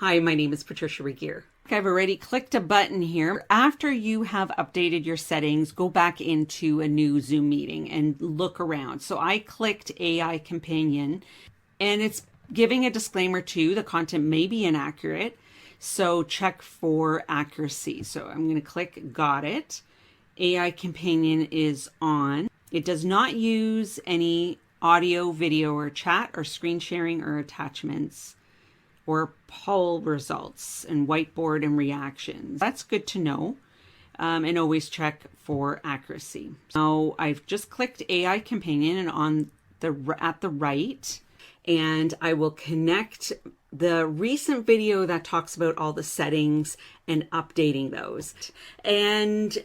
Hi, my name is Patricia Regier. I've already clicked a button here. After you have updated your settings, go back into a new Zoom meeting and look around. So I clicked AI Companion, and it's giving a disclaimer too. The content may be inaccurate, so check for accuracy. So I'm going to click Got It. AI Companion is on. It does not use any audio, video, or chat, or screen sharing, or attachments, or poll results and whiteboard and reactions. That's good to know. And always check for accuracy. Now I've just clicked AI Companion and on at the right, and I will connect the recent video that talks about all the settings and updating those. And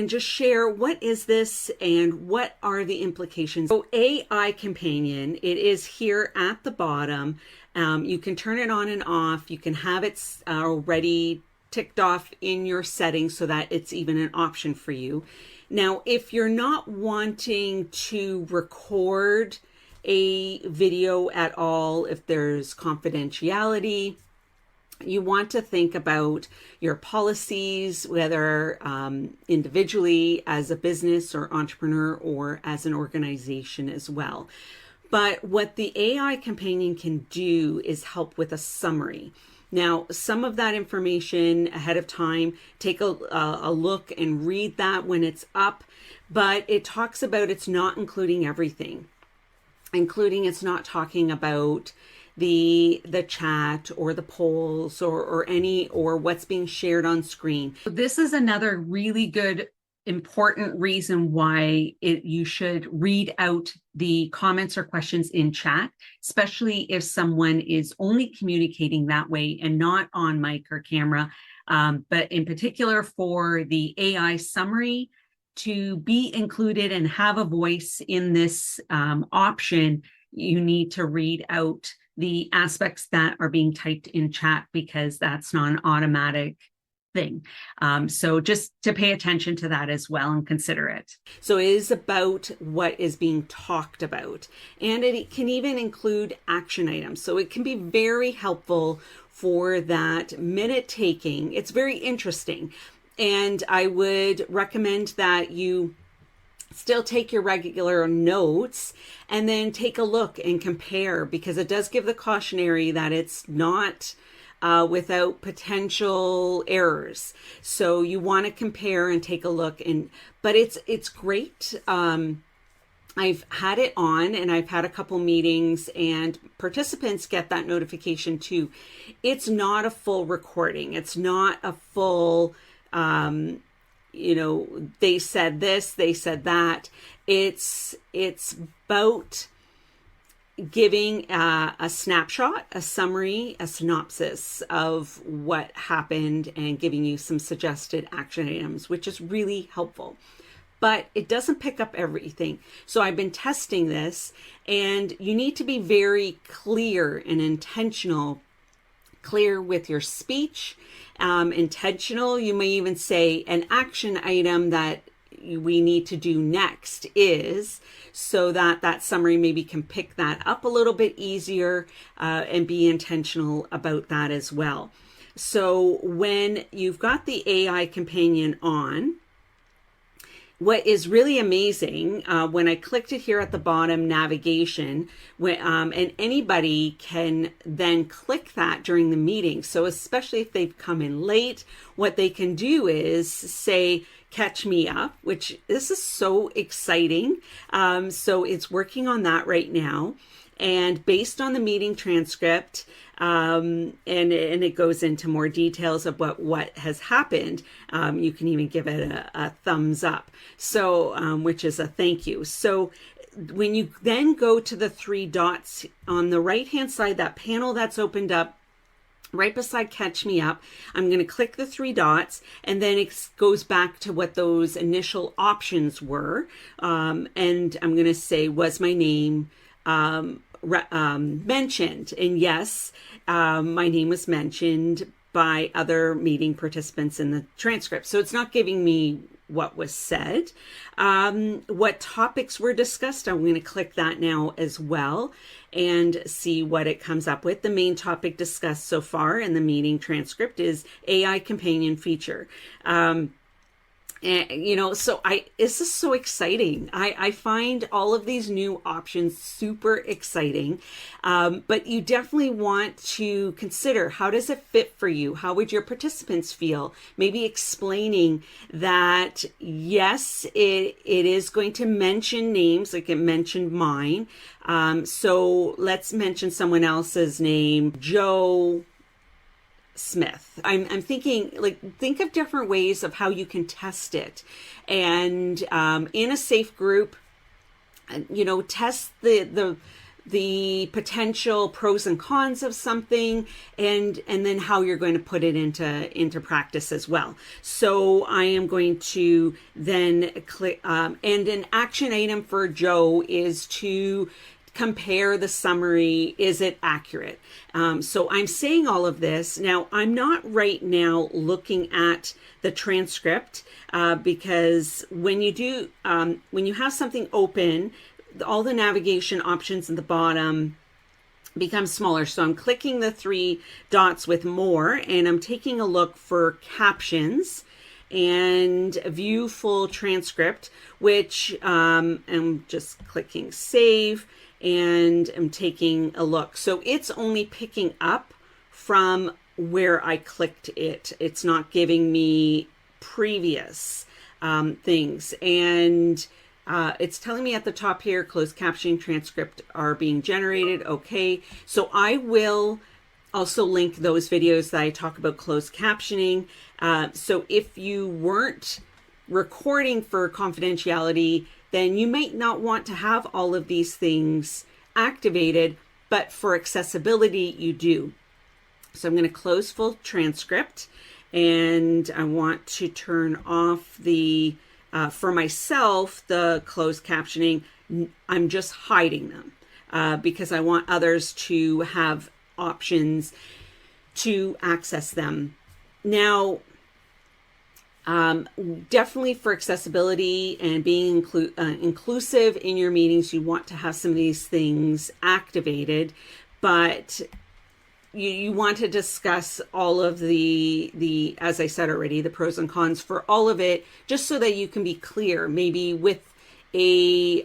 just share what is this and what are the implications. So AI Companion, it is here at the bottom. You can turn it on and off. You can have it already ticked off in your settings so that it's even an option for you. Now, if you're not wanting to record a video at all, if there's confidentiality, you want to think about your policies, whether individually as a business or entrepreneur or as an organization as well. But what the AI Companion can do is help with a summary. Now, some of that information ahead of time, take a look and read that when it's up, but it talks about it's not including everything, including it's not talking about the chat or the polls or what's being shared on screen. This is another really good, important reason why you should read out the comments or questions in chat, especially if someone is only communicating that way and not on mic or camera. But in particular for the AI summary to be included and have a voice in this option, you need to read out the aspects that are being typed in chat, because that's not an automatic thing. So just to pay attention to that as well and consider it. So it is about what is being talked about, and it can even include action items. So it can be very helpful for that minute taking. It's very interesting. And I would recommend that you still take your regular notes and then take a look and compare, because it does give the cautionary that it's not without potential errors. So you want to compare and take a look, but it's great. I've had it on and I've had a couple meetings, and participants get that notification too. It's not a full recording. It's not a full they said this, they said that. It's about giving a snapshot, a summary, a synopsis of what happened and giving you some suggested action items, which is really helpful. But it doesn't pick up everything. So I've been testing this, and you need to be very clear and intentional. Clear with your speech, intentional. You may even say an action item that we need to do next is, so that summary maybe can pick that up a little bit easier, and be intentional about that as well. So when you've got the AI Companion on, what is really amazing, when I clicked it here at the bottom, navigation, and anybody can then click that during the meeting. So especially if they've come in late, what they can do is say, catch me up, which this is so exciting. So it's working on that right now. And based on the meeting transcript, and it goes into more details of what has happened, you can even give it a thumbs up, so which is a thank you. So when you then go to the three dots on the right hand side, that panel that's opened up right beside Catch Me Up, I'm going to click the three dots, and then it goes back to what those initial options were, and I'm going to say, was my name mentioned? And yes, my name was mentioned by other meeting participants in the transcript. So it's not giving me what was said. What topics were discussed. I'm going to click that now as well and see what it comes up with. The main topic discussed so far in the meeting transcript is AI companion feature. And, so this is so exciting. I find all of these new options super exciting. But you definitely want to consider, how does it fit for you? How would your participants feel? Maybe explaining that, yes, it is going to mention names, like it mentioned mine. So let's mention someone else's name, Joe Smith. I'm thinking, think of different ways of how you can test it. And in a safe group, test the potential pros and cons of something, and then how you're going to put it into practice as well. So I am going to then click, and an action item for Joe is to compare the summary. Is it accurate? So I'm saying all of this. Now, I'm not right now looking at the transcript because when you have something open, all the navigation options at the bottom become smaller. So I'm clicking the 3 dots with more, and I'm taking a look for captions and view full transcript, which I'm just clicking save. And I'm taking a look. So it's only picking up from where I clicked it. It's not giving me previous things. And it's telling me at the top here, closed captioning transcript are being generated. Okay. So I will also link those videos that I talk about closed captioning. So if you weren't recording for confidentiality, then you might not want to have all of these things activated, but for accessibility, you do. So I'm going to close full transcript, and I want to turn off the, for myself, the closed captioning. I'm just hiding them because I want others to have options to access them. Now, definitely for accessibility and being inclusive in your meetings, you want to have some of these things activated, but you want to discuss all of the, as I said already, the pros and cons for all of it, just so that you can be clear, maybe with a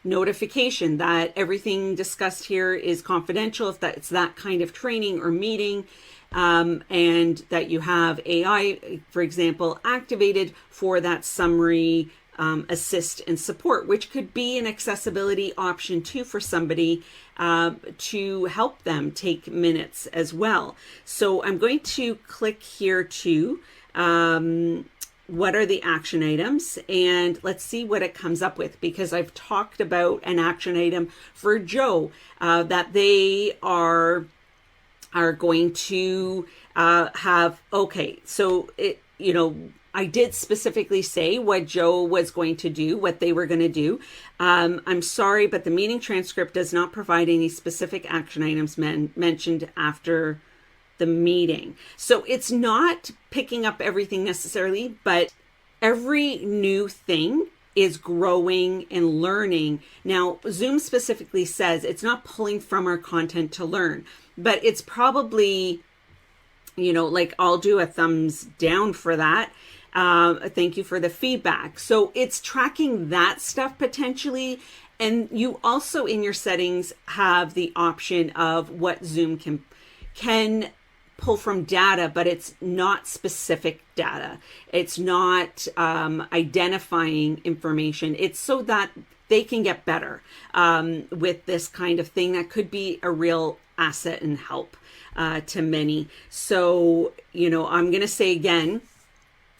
notification that everything discussed here is confidential, if that's that kind of training or meeting. And that you have AI, for example, activated for that summary, assist and support, which could be an accessibility option too for somebody to help them take minutes as well. So I'm going to click here too. What are the action items? And let's see what it comes up with, because I've talked about an action item for Joe that they are going to have, okay, so it, I did specifically say what Joe was going to do, what they were going to do. I'm sorry, but the meeting transcript does not provide any specific action items mentioned after the meeting. So it's not picking up everything necessarily, but every new thing is growing and learning. Now, Zoom specifically says it's not pulling from our content to learn, but it's probably, I'll do a thumbs down for that. Thank you for the feedback. So it's tracking that stuff potentially. And you also in your settings have the option of what Zoom can pull from data, but it's not specific data. It's not identifying information. It's so that they can get better with this kind of thing that could be a real asset and help to many. So, I'm going to say again,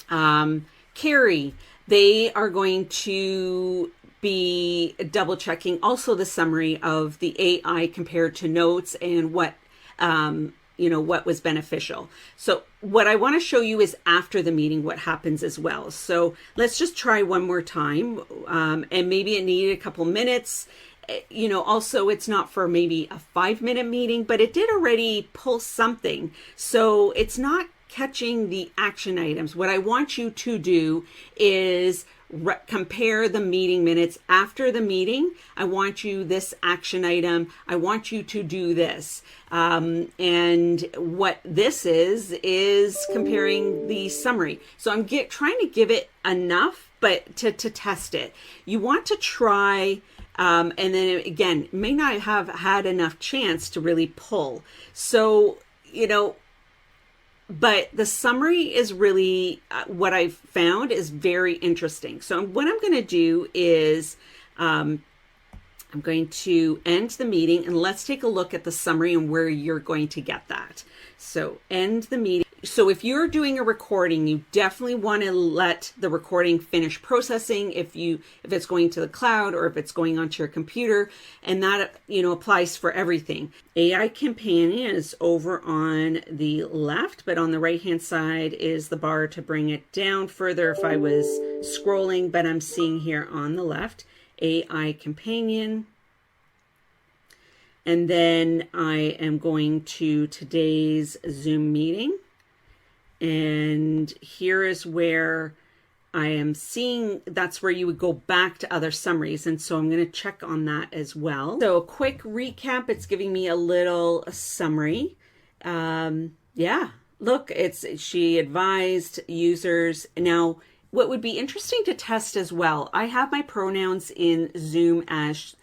Carrie, they are going to be double checking also the summary of the AI compared to notes and what was beneficial. So what I want to show you is after the meeting, what happens as well. So let's just try one more time. And maybe it needed a couple minutes. Also it's not for maybe a 5-minute meeting, but it did already pull something. So it's not catching the action items. What I want you to do is compare the meeting minutes after the meeting. I want you this action item. I want you to do this. And what this is comparing the summary. So I'm trying to give it enough, but to test it. You want to try, and then again, may not have had enough chance to really pull. So, but the summary is really what I've found is very interesting. So what I'm going to do is I'm going to end the meeting, and let's take a look at the summary and where you're going to get that. So end the meeting. So if you're doing a recording, you definitely want to let the recording finish processing if it's going to the cloud or if it's going onto your computer, and that applies for everything. AI Companion is over on the left, but on the right hand side is the bar to bring it down further if I was scrolling, but I'm seeing here on the left AI Companion. And then I am going to today's Zoom meeting. And here is where I am seeing, that's where you would go back to other summaries. And so I'm going to check on that as well. So a quick recap, it's giving me a little summary. Yeah, look, she advised users. Now, what would be interesting to test as well, I have my pronouns in Zoom as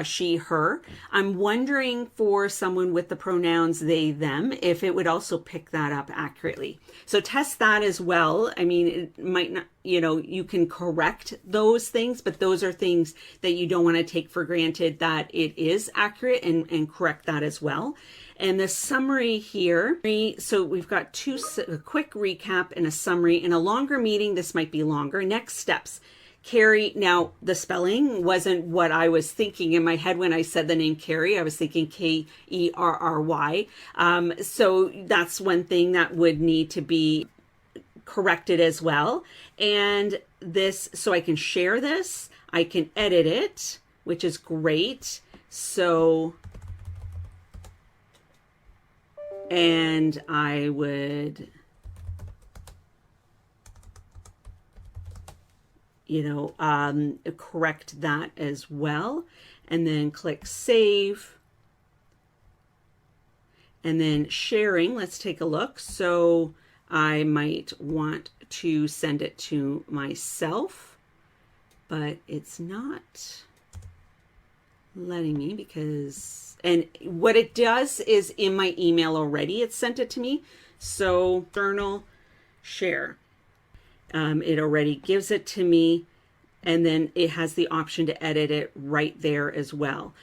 she, her. I'm wondering for someone with the pronouns they, them, if it would also pick that up accurately. So test that as well. I mean, it might not, you can correct those things, but those are things that you don't want to take for granted that it is accurate, and correct that as well. And the summary here, so we've got a quick recap and a summary. In a longer meeting, this might be longer. Next steps. Carrie, now the spelling wasn't what I was thinking in my head when I said the name Carrie. I was thinking Kerry. So that's one thing that would need to be corrected as well. And this, so I can share this, I can edit it, which is great. So, and I would, correct that as well. And then click save. And then sharing, let's take a look. So I might want to send it to myself, but it's not letting me because, and what it does is in my email already, it sent it to me. So journal share. It already gives it to me, and then it has the option to edit it right there as well.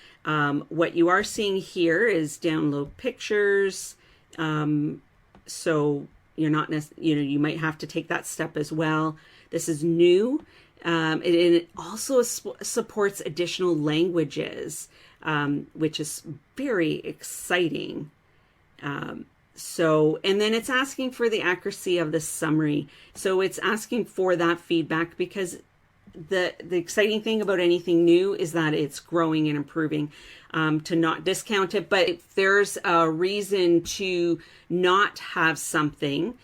What you are seeing here is download pictures. So you're not, you might have to take that step as well. This is new. And it also supports additional languages, which is very exciting. So, and then it's asking for the accuracy of the summary. So it's asking for that feedback because the exciting thing about anything new is that it's growing and improving, to not discount it. But if there's a reason to not have something,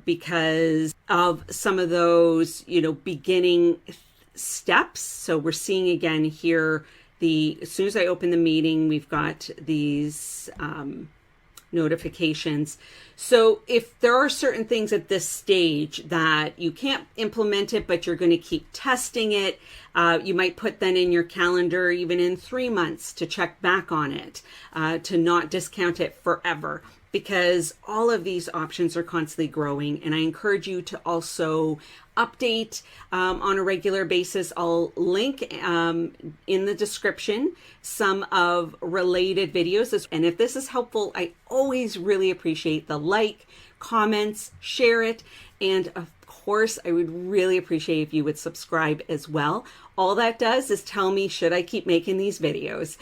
because of some of those, beginning steps. So we're seeing again here, as soon as I open the meeting, we've got these, notifications. So if there are certain things at this stage that you can't implement it, but you're going to keep testing it, you might put that in your calendar, even in 3 months, to check back on it, to not discount it forever, because all of these options are constantly growing. And I encourage you to also update on a regular basis. I'll link in the description some of related videos. And if this is helpful, I always really appreciate the like, comments, share it. And of course, I would really appreciate if you would subscribe as well. All that does is tell me, should I keep making these videos?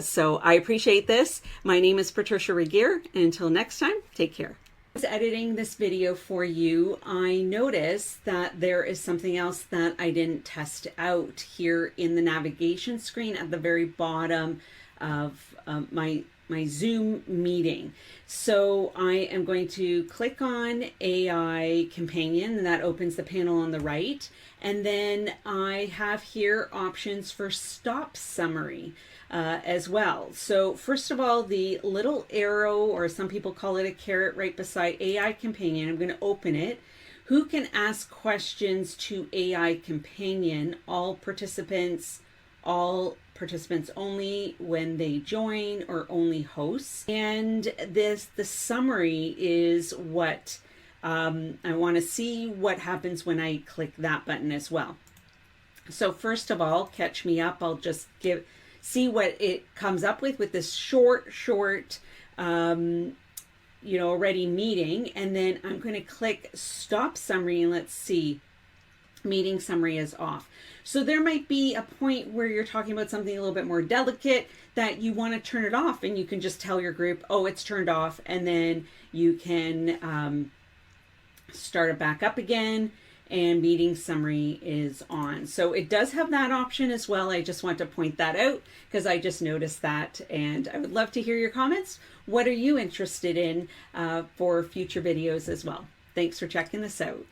So I appreciate this. My name is Patricia Regier, and until next time, take care. As I was editing this video for you, I noticed that there is something else that I didn't test out here in the navigation screen at the very bottom of my my Zoom meeting. So I am going to click on AI Companion, and that opens the panel on the right. And then I have here options for stop summary as well. So first of all, the little arrow, or some people call it a carrot, right beside AI Companion, I'm going to open it. Who can ask questions to AI Companion? All participants only when they join, or only hosts. And the summary is what I want to see what happens when I click that button as well. So first of all, catch me up. I'll just see what it comes up with this short already meeting, and then I'm going to click stop summary, and let's see, meeting summary is off. So there might be a point where you're talking about something a little bit more delicate that you want to turn it off, and you can just tell your group, oh, it's turned off, and then you can start it back up again, and meeting summary is on. So it does have that option as well. I just want to point that out because I just noticed that, and I would love to hear your comments. What are you interested in for future videos as well? Thanks for checking this out.